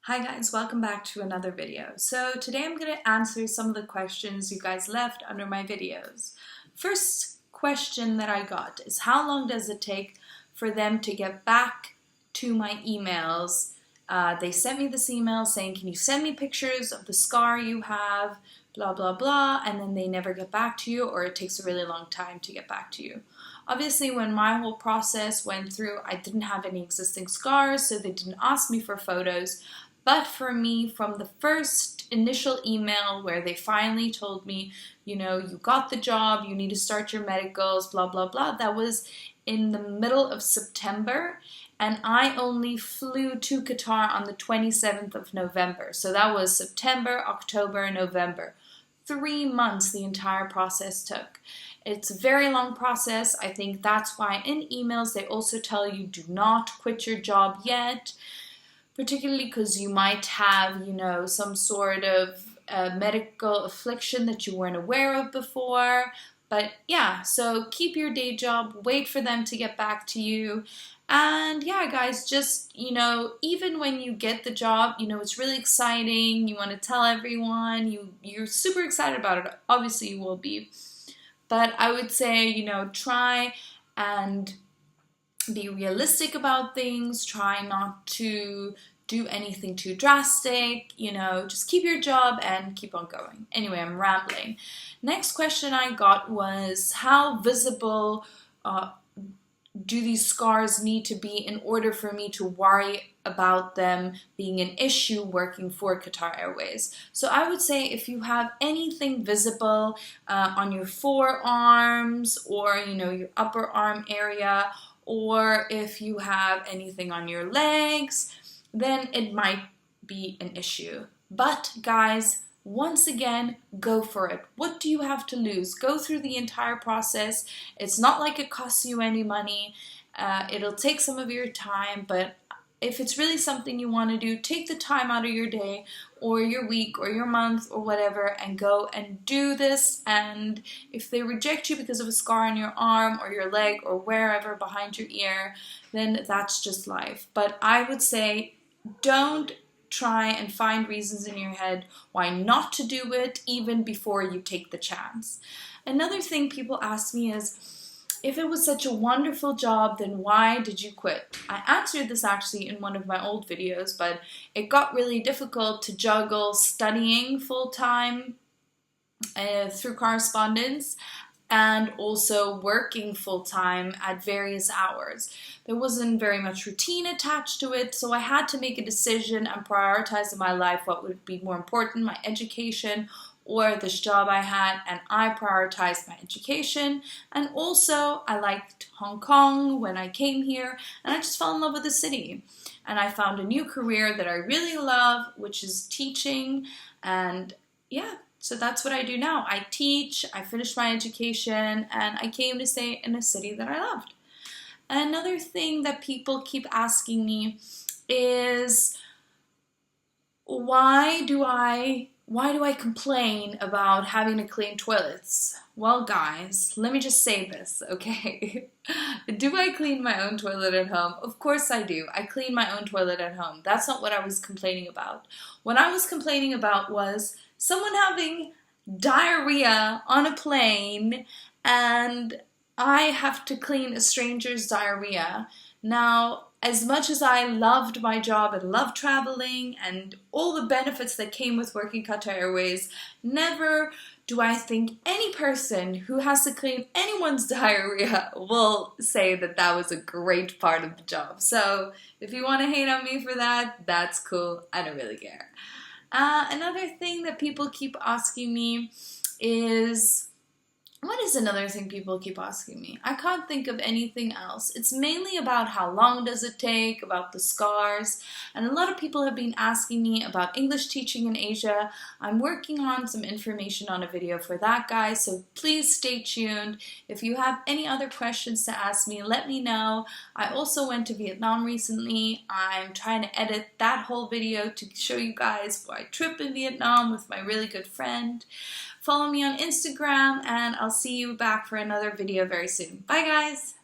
Hi guys, welcome back to another video. So today I'm going to answer some of the questions you guys left under my videos. First question that I got is how long does it take for them to get back to my emails? They sent me this email saying, can you send me pictures of the scar you have, blah blah blah, and then they never get back to you, or it takes a really long time to get back to you. Obviously, when my whole process went through, I didn't have any existing scars, so they didn't ask me for photos. But for me, from the first initial email where they finally told me, you know, you got the job, you need to start your medicals, blah, blah, blah, that was in the middle of September. And I only flew to Qatar on the 27th of November. So that was September, October, November. 3 months the entire process took. It's a very long process. I think that's why in emails they also tell you do not quit your job yet. Particularly because you might have, you know, some sort of medical affliction that you weren't aware of before. But yeah, so keep your day job, wait for them to get back to you. And yeah, guys, just, you know, even when you get the job, you know, it's really exciting. You want to tell everyone, you're super excited about it. Obviously you will be. But I would say, you know, try and be realistic about things, try not to do anything too drastic, you know, just keep your job and keep on going. Anyway, I'm rambling. Next question I got was how visible do these scars need to be in order for me to worry about them being an issue working for Qatar Airways? So I would say if you have anything visible on your forearms or, you know, your upper arm area, or if you have anything on your legs, then it might be an issue. But guys, once again, go for it. What do you have to lose? Go through the entire process. It's not like it costs you any money. It'll take some of your time, but if it's really something you want to do, take the time out of your day or your week or your month or whatever and go and do this. And if they reject you because of a scar on your arm or your leg or wherever behind your ear, then that's just life. But I would say don't try and find reasons in your head why not to do it even before you take the chance. Another thing people ask me is, if it was such a wonderful job, then why did you quit? I answered this actually in one of my old videos, but it got really difficult to juggle studying full-time through correspondence and also working full-time at various hours. There wasn't very much routine attached to it, so I had to make a decision and prioritize in my life what would be more important, my education or this job I had, and I prioritized my education. And also I liked Hong Kong when I came here, and I just fell in love with the city. And I found a new career that I really love, which is teaching. And yeah, so that's what I do now. I teach, I finished my education, and I came to stay in a city that I loved. Another thing that people keep asking me is, why do I complain about having to clean toilets? Well, guys, let me just say this, okay? Do I clean my own toilet at home? Of course I do. I clean my own toilet at home. That's not what I was complaining about. What I was complaining about was someone having diarrhea on a plane and I have to clean a stranger's diarrhea. Now, as much as I loved my job and loved traveling and all the benefits that came with working Qatar Airways, never do I think any person who has to clean anyone's diarrhea will say that that was a great part of the job. So if you want to hate on me for that, that's cool. I don't really care. Another thing that people keep asking me is, what is another thing people keep asking me? I can't think of anything else. It's mainly about how long does it take, about the scars, and a lot of people have been asking me about English teaching in Asia. I'm working on some information on a video for that, guys, so please stay tuned. If you have any other questions to ask me, let me know. I also went to Vietnam recently. I'm trying to edit that whole video to show you guys my trip in Vietnam with my really good friend. Follow me on Instagram, and I'll see you back for another video very soon. Bye, guys!